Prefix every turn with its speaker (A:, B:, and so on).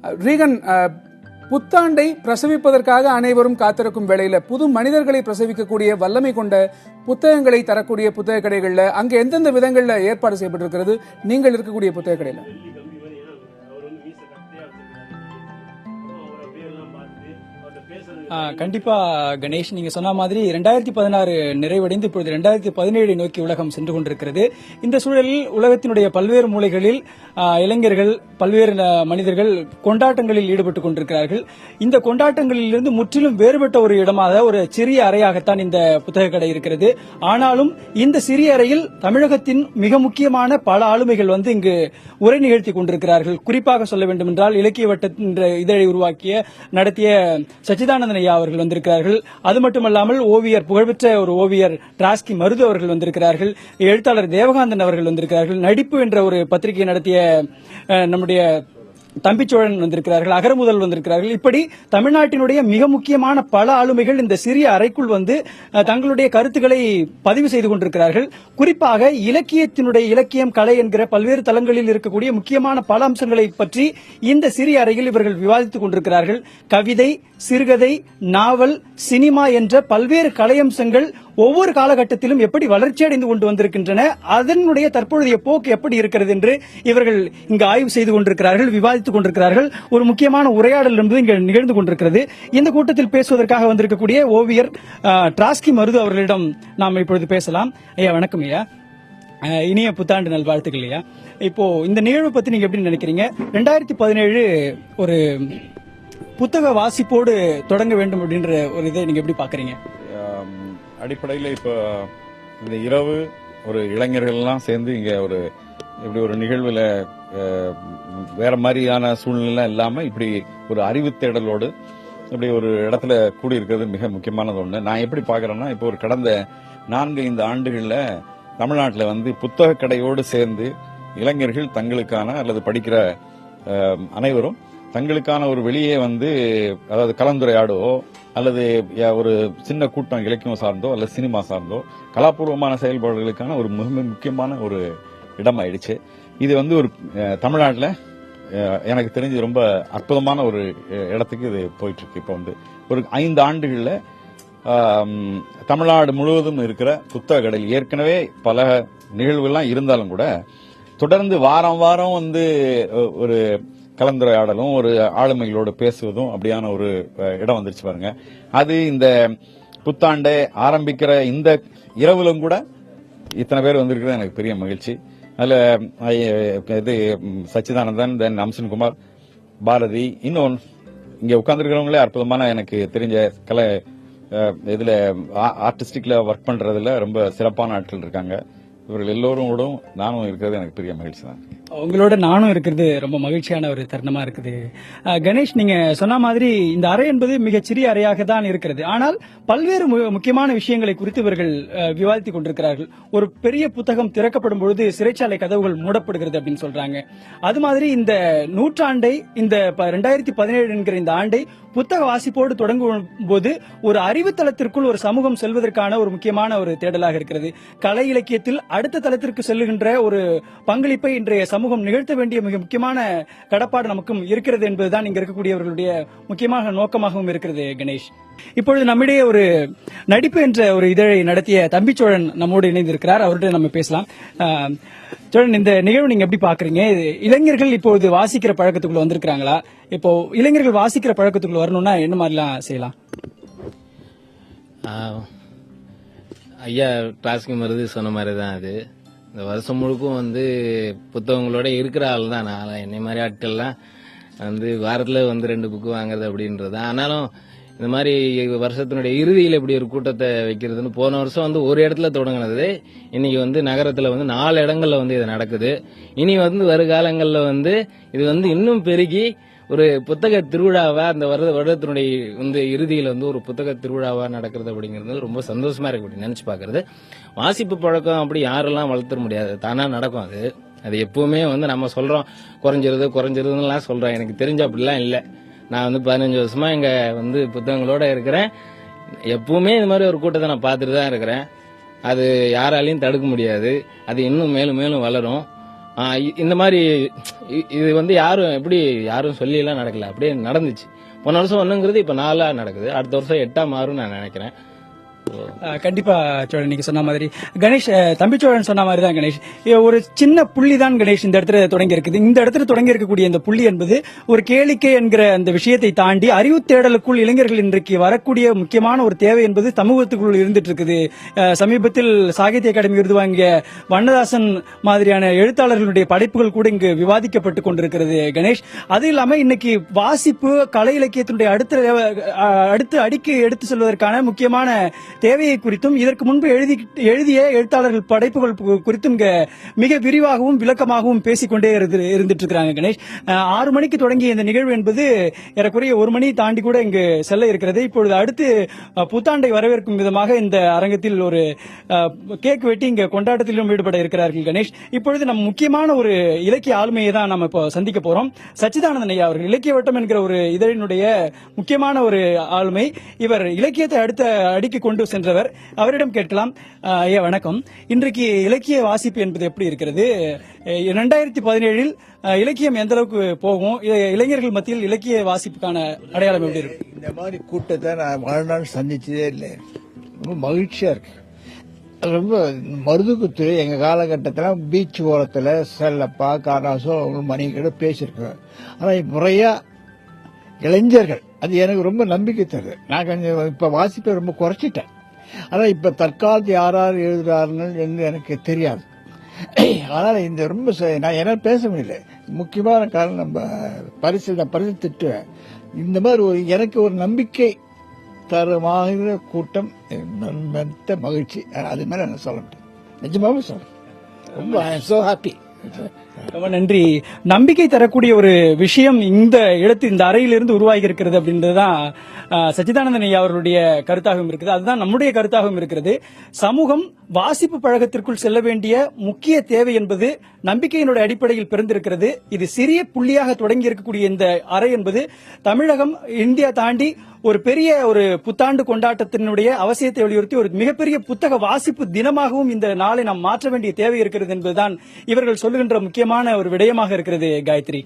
A: Reagan, புத்தாண்டை பிரசவிப்பதற்காக அனைவரும் காத்திருக்கும் வேளையில புது மனிதர்களை பிரசவிக்கக்கூடிய வல்லமை கொண்ட புத்தகங்களை தரக்கூடிய புத்தக கடைகள்ல அங்க எந்தெந்த விதங்கள்ல ஏற்பாடு செய்யப்பட்டிருக்கிறது நீங்கள் இருக்கக்கூடிய புத்தக கடையில?
B: கண்டிப்பா கணேஷ், நீங்க சொன்ன மாதிரி 2016 நிறைவடைந்து இப்பொழுது 2017 நோக்கி உலகம் சென்று கொண்டிருக்கிறது. இந்த சூழலில் உலகத்தினுடைய பல்வேறு மூலைகளில் இளைஞர்கள், பல்வேறு மனிதர்கள் கொண்டாட்டங்களில் ஈடுபட்டுக் கொண்டிருக்கிறார்கள். இந்த கொண்டாட்டங்களில் இருந்து முற்றிலும் வேறுபட்ட ஒரு இடமாக ஒரு சிறிய அறையாகத்தான் இந்த புத்தக கடை இருக்கிறது. ஆனாலும் இந்த சிறிய அறையில் தமிழகத்தின் மிக முக்கியமான பல ஆளுமைகள் இங்கு உரை நிகழ்த்தி கொண்டிருக்கிறார்கள். குறிப்பாக சொல்ல வேண்டும் என்றால் இலக்கிய வட்ட இதழை உருவாக்கிய நடத்திய சச்சிதானந்தன் ஐயா அவர்கள் வந்திருக்கிறார்கள். அது மட்டுமல்லாமல் ஓவியர், புகழ்பெற்ற ஒரு ஓவியர் டிராஸ்கி மருது அவர்கள் வந்திருக்கிறார்கள். எழுத்தாளர் தேவகாந்தன் அவர்கள் வந்திருக்கிறார்கள். நடிப்பு என்ற ஒரு பத்திரிகை நடத்திய நம்முடைய தம்பிச்சோழன் வந்திருக்கிறார்கள். அகரமுதல் வந்திருக்கிறார்கள். இப்படி தமிழ்நாட்டினுடைய மிக முக்கியமான பல ஆளுமைகள் இந்த சிறிய அறைக்குள் தங்களுடைய கருத்துக்களை பதிவு செய்து கொண்டிருக்கிறார்கள். குறிப்பாக இலக்கியம், கலை என்கிற பல்வேறு தளங்களில் இருக்கக்கூடிய முக்கியமான பல அம்சங்களை பற்றி இந்த சிறிய அறையில் இவர்கள் விவாதித்துக் கொண்டிருக்கிறார்கள். கவிதை, சிறுகதை, நாவல், சினிமா என்ற பல்வேறு கலையம்சங்கள் ஒவ்வொரு காலகட்டத்திலும் எப்படி வளர்ச்சியடைந்து கொண்டு வந்திருக்கின்றன, அதனுடைய தற்பொழுதைய போக்கு எப்படி இருக்கிறது என்று இவர்கள் இங்கு ஆய்வு செய்து கொண்டிருக்கிறார்கள், விவாதித்துக் கொண்டிருக்கிறார்கள். ஒரு முக்கியமான உரையாடல் என்பது இங்கு நிகழ்ந்து கொண்டிருக்கிறது. இந்த கூட்டத்தில் பேசுவதற்காக வந்திருக்கக்கூடிய ஓவியர் டிராஸ்கி மருது அவர்களிடம் நாம் இப்பொழுது பேசலாம். ஐயா வணக்கம். ஐயா, இனிய புத்தாண்டு நல்வாழ்த்துக்கள். ஐயா, இப்போ இந்த நிகழ்வு பத்தி நீங்க எப்படி நினைக்கிறீங்க? 2017 ஒரு புத்தக வாசிப்போடு தொடங்க வேண்டும் அப்படின்ற ஒரு இதை நீங்க எப்படி பாக்குறீங்க?
C: அடிப்படையில் இப்போ இந்த இரவு ஒரு இளைஞர்கள் எல்லாம் சேர்ந்து இங்க இப்படி ஒரு நிகழ்வுல வேற மாதிரியான சூழ்நிலை இல்லாம இப்படி ஒரு அறிவு தேடலோடு இப்படி ஒரு இடத்துல கூடியிருக்கிறது மிக முக்கியமானது ஒண்ணு. நான் எப்படி பாக்குறேன்னா, இப்போ ஒரு கடந்த 4-5 ஆண்டுகள்ல தமிழ்நாட்டில் புத்தக கடையோடு சேர்ந்து இளைஞர்கள் தங்களுக்கான அல்லது படிக்கிற அனைவரும் தங்களுக்கான ஒரு வெளியே அதாவது கலந்துரையாடவோ அல்லது ஒரு சின்ன கூட்டம் இலக்கியம் சார்ந்தோ அல்லது சினிமா சார்ந்தோ கலாபூர்வமான செயல்பாடுகளுக்கான ஒரு மிக முக்கியமான ஒரு இடம் ஆயிடுச்சு. இது ஒரு தமிழ்நாட்டில் எனக்கு தெரிஞ்சு ரொம்ப அற்புதமான ஒரு இடத்துக்கு இது போயிட்டு இருக்கு. இப்போ ஒரு 5 ஆண்டுகள்ல தமிழ்நாடு முழுவதும் இருக்கிற புத்தக கடையில் ஏற்கனவே பல நிகழ்வுகள்லாம் இருந்தாலும் கூட தொடர்ந்து வாரம் வாரம் ஒரு கலந்துரையாடலும் ஒரு ஆளுமைகளோடு பேசுவதும் அப்படியான ஒரு இடம் வந்துருச்சு பாருங்க. அது இந்த புத்தாண்டை ஆரம்பிக்கிற இந்த இரவுலும் கூட இத்தனை பேர் வந்திருக்கிறது எனக்கு பெரிய மகிழ்ச்சி. அதுல இது சச்சிதானந்தன், தென் அம்சன்குமார், பாரதி, இன்னும் இங்க உட்கார்ந்துருக்கிறவங்களே அற்புதமான எனக்கு தெரிஞ்ச கலை இதுல ஆர்டிஸ்டிக்ல ஒர்க் பண்றதுல ரொம்ப சிறப்பான ஆட்கள் இருக்காங்க. இவர்கள் எல்லோரும் கூட நானும் இருக்கிறது எனக்கு பெரிய மகிழ்ச்சி தான்.
B: உங்களோட நானும் இருக்கிறது ரொம்ப மகிழ்ச்சியான ஒரு தருணமா இருக்குது. கணேஷ், நீங்க சொன்ன மாதிரி இந்த அறை என்பது மிகச்சிறிய அறையாக தான் இருக்கிறது. ஆனால் பல்வேறு முக்கியமான விஷயங்களை குறித்து இவர்கள் விவாதித்துக் கொண்டிருக்கிறார்கள். ஒரு பெரிய புத்தகம் திறக்கப்படும் பொழுது சிறைச்சாலை கதவுகள் மூடப்படுகிறது அப்படின்னு சொல்றாங்க. அது மாதிரி இந்த நூற்றாண்டை, இந்த 2017 என்கிற இந்த ஆண்டை புத்தக வாசிப்போடு தொடங்கும் போது ஒரு அறிவுத்தளத்திற்குள் ஒரு சமூகம் செல்வதற்கான ஒரு முக்கியமான ஒரு தேடலாக இருக்கிறது. கலை இலக்கியத்தில் அடுத்த தளத்திற்கு செல்லுகின்ற ஒரு பங்களிப்பை இன்றைய சமூகம் நிகழ்த்த வேண்டிய மிக முக்கியமான கடப்பாடு நமக்கும் இருக்கிறது என்பதுதான் இங்க இருக்கக்கூடியவர்களுடைய முக்கியமான நோக்கமாகவும் இருக்கிறது. கணேஷ், இப்பொழுது நம்மிடையே ஒரு நடிப்பு என்ற ஒரு இதழை நடத்திய தம்பிச்சோழன் நம்மோடு இணைந்திருக்கிறார். அவர்கிட்ட நம்ம பேசலாம். சோழன், இந்த நிகழ்வு நீங்க எப்படி பாக்குறீங்க? இளைஞர்கள் இப்போது வாசிக்கிற பழக்கத்துக்குள்ள வந்திருக்கிறாங்களா? இப்போ இளைஞர்கள் வாசிக்கிற பழக்கத்துக்குள்ள வரணும்னா என்ன மாதிரிலாம் செய்யலாம்?
D: ஐயா டிராஸ்கி மருது சொன்ன மாதிரி தான். அது இந்த வருஷம் முழுக்கும் புத்தகங்களோட இருக்கிற ஆள் தான். நான் என்னை மாதிரி ஆட்கள்லாம் வாரத்தில் 2 புக்கு வாங்குறது அப்படின்றது. ஆனாலும் இந்த மாதிரி வருஷத்தினுடைய இறுதியில் இப்படி ஒரு கூட்டத்தை வைக்கிறதுன்னு போன வருஷம் ஒரு இடத்துல தொடங்கினது. இன்னைக்கு நகரத்துல 4 இடங்கள்ல இது நடக்குது. இனி வருகாலங்கள்ல இது இன்னும் பெருகி ஒரு புத்தக திருவிழாவா அந்த வருடத்தினுடைய இறுதியில ஒரு புத்தக திருவிழாவா நடக்கிறது அப்படிங்கிறது ரொம்ப சந்தோஷமா இருக்கு. அப்படி நினைச்சு பாக்குறது. வாசிப்பு பழக்கம் அப்படி யாரெல்லாம் வளர்த்துற முடியாது, தானா நடக்கும். அது எப்பவுமே நம்ம சொல்றோம் குறைஞ்சிருதுன்னு சொல்றோம். எனக்கு தெரிஞ்ச அப்படிலாம் இல்ல. நான் 15 வருஷமா இங்க புத்தகங்களோட இருக்கிறேன். எப்பவுமே இந்த மாதிரி ஒரு கூட்டத்தை நான் பார்த்துட்டு தான் இருக்கிறேன். அது யாராலையும் தடுக்க முடியாது. அது இன்னும் மேலும் மேலும் வளரும். இந்த மாதிரி இது வந்து யாரும் சொல்லி எல்லாம் நடக்கல, அப்படியே நடந்துச்சு. போன வருஷம் ஒண்ணுங்கிறது இப்ப 4 நடக்குது, அடுத்த வருஷம் 8 மாறும் நான் நினைக்கிறேன்.
B: கண்டிப்பா சோழன் நீங்க சொன்ன மாதிரி கணேஷ், தம்பிச்சோழன் சொன்ன மாதிரி தான் கணேஷ், ஒரு சின்ன புள்ளி தான் கணேஷ் இந்த இடத்துல தொடங்கி இருக்குது. இந்த இடத்துல தொடங்கி இருக்கக்கூடிய இந்த புள்ளி என்பது ஒரு கேளிக்கை என்கிற அந்த விஷயத்தை தாண்டி அறிவு தேடலுக்குள் இளைஞர்கள் இன்றைக்கு வரக்கூடிய முக்கியமான ஒரு தேவை என்பது சமூகத்துக்குள் இருந்துட்டு இருக்குது. சமீபத்தில் சாகித்ய அகாடமி விருது வாங்கிய வண்ணதாசன் மாதிரியான எழுத்தாளர்களுடைய படைப்புகள் கூட இங்கு விவாதிக்கப்பட்டு கொண்டிருக்கிறது கணேஷ். அது இல்லாம இன்னைக்கு வாசிப்பு கலை இலக்கியத்தினுடைய அடுத்த அடிக்கு எடுத்து செல்வதற்கான முக்கியமான தேவையை குறித்தும் இதற்கு முன்பு எழுதிய எழுத்தாளர்கள் படைப்புகள் குறித்தும் மிக விரிவாகவும் விளக்கமாகவும் பேசிக்கொண்டே இருந்துட்டு இருக்காங்க கணேஷ். 6 மணிக்கு தொடங்கிய இந்த நிகழ்வு என்பது ஏறக்குறைய 1 மணி தாண்டி கூட இங்கு செல்ல இருக்கிறது. இப்பொழுது அடுத்து புத்தாண்டை வரவேற்கும் விதமாக இந்த அரங்கத்தில் ஒரு கேக் வெட்டி இங்க கொண்டாட்டத்திலும் ஈடுபட இருக்கிறார்கள் கணேஷ். இப்பொழுது நம்ம முக்கியமான ஒரு இலக்கிய ஆளுமையை தான் நம்ம இப்போ சந்திக்க போறோம். சச்சிதானந்தன் ஐயா அவர்கள் இலக்கிய வட்டம் என்கிற ஒரு இதழினுடைய முக்கியமான ஒரு ஆளுமை. இவர் இலக்கியத்தை அடுத்த அடிக்கு கொண்டு சென்றவர். அவரிடம் கேட்கலாம். ஐயா வணக்கம். இன்றைக்கு இலக்கிய வாசிப்பு என்பது எப்படி இருக்கிறது? 2017 இலக்கியம் எந்த அளவுக்கு போகும்? இளைஞர்கள் மத்தியில் இலக்கிய வாசிப்புக்கான அடையாளம் எப்படி இருக்கு?
E: இந்த மாதிரி கூட்டத்தை நான் வாழ்நாள் சந்திச்சதே இல்லை. ரொம்ப மகிழ்ச்சியா இருக்கு. ரொம்ப மருதுகுத்து எங்க காலகட்டத்தில் பீச் ஓரத்தில் செல்லப்பா காராசோ மணிக்கிட்ட பேசியிருக்கேன். ஆனா முறையா இளைஞர்கள் அது எனக்கு ரொம்ப நம்பிக்கை தருது. நான் கொஞ்சம் இப்ப வாசிப்பை ரொம்ப குறைச்சிட்டேன். ஆனா இப்ப தற்காலத்து யார் எழுதுறாருன்னு எனக்கு தெரியாது. அதனால இந்த ரொம்ப நான் என்னால் பேச முடியல. முக்கியமான காரணம் நம்ம பரிசு திட்டுவேன். இந்த மாதிரி எனக்கு ஒரு நம்பிக்கை தரமாக கூட்டம் மகிழ்ச்சி. அது மேல நான் சொல்ல முடியும், நிஜமாவே சொல்றேன். ரொம்ப ஐ எம் சோ ஹாப்பி.
B: ரொம்ப நன்றி. நம்பிக்கை தரக்கூடிய ஒரு விஷயம் இந்த இடத்து இந்த அறையிலிருந்து உருவாகி இருக்கிறது அப்படின்றதுதான் சச்சிதானந்தன் ஐயா அவர்களுடைய கருத்தாகவும் இருக்குது. அதுதான் நம்முடைய கருத்தாகவும் இருக்கிறது. சமூகம் வாசிப்பு பழக்கத்திற்குள் செல்ல வேண்டிய முக்கிய தேவை என்பது நம்பிக்கையினுடைய அடிப்படையில் பிறந்திருக்கிறது. இது சிறிய புள்ளியாக தொடங்கி இருக்கக்கூடிய இந்த அறை என்பது தமிழகம் இந்தியா தாண்டி ஒரு பெரிய ஒரு புத்தாண்டு கொண்டாட்டத்தினுடைய அவசியத்தை வலியுறுத்தி ஒரு மிகப்பெரிய புத்தக வாசிப்பு தினமாகவும் இந்த நாளை நாம் மாற்ற வேண்டிய தேவை இருக்கிறது என்பதுதான் இவர்கள் சொல்லுகின்ற முக்கியமான ஒரு விடயமாக இருக்கிறது. காயத்ரி.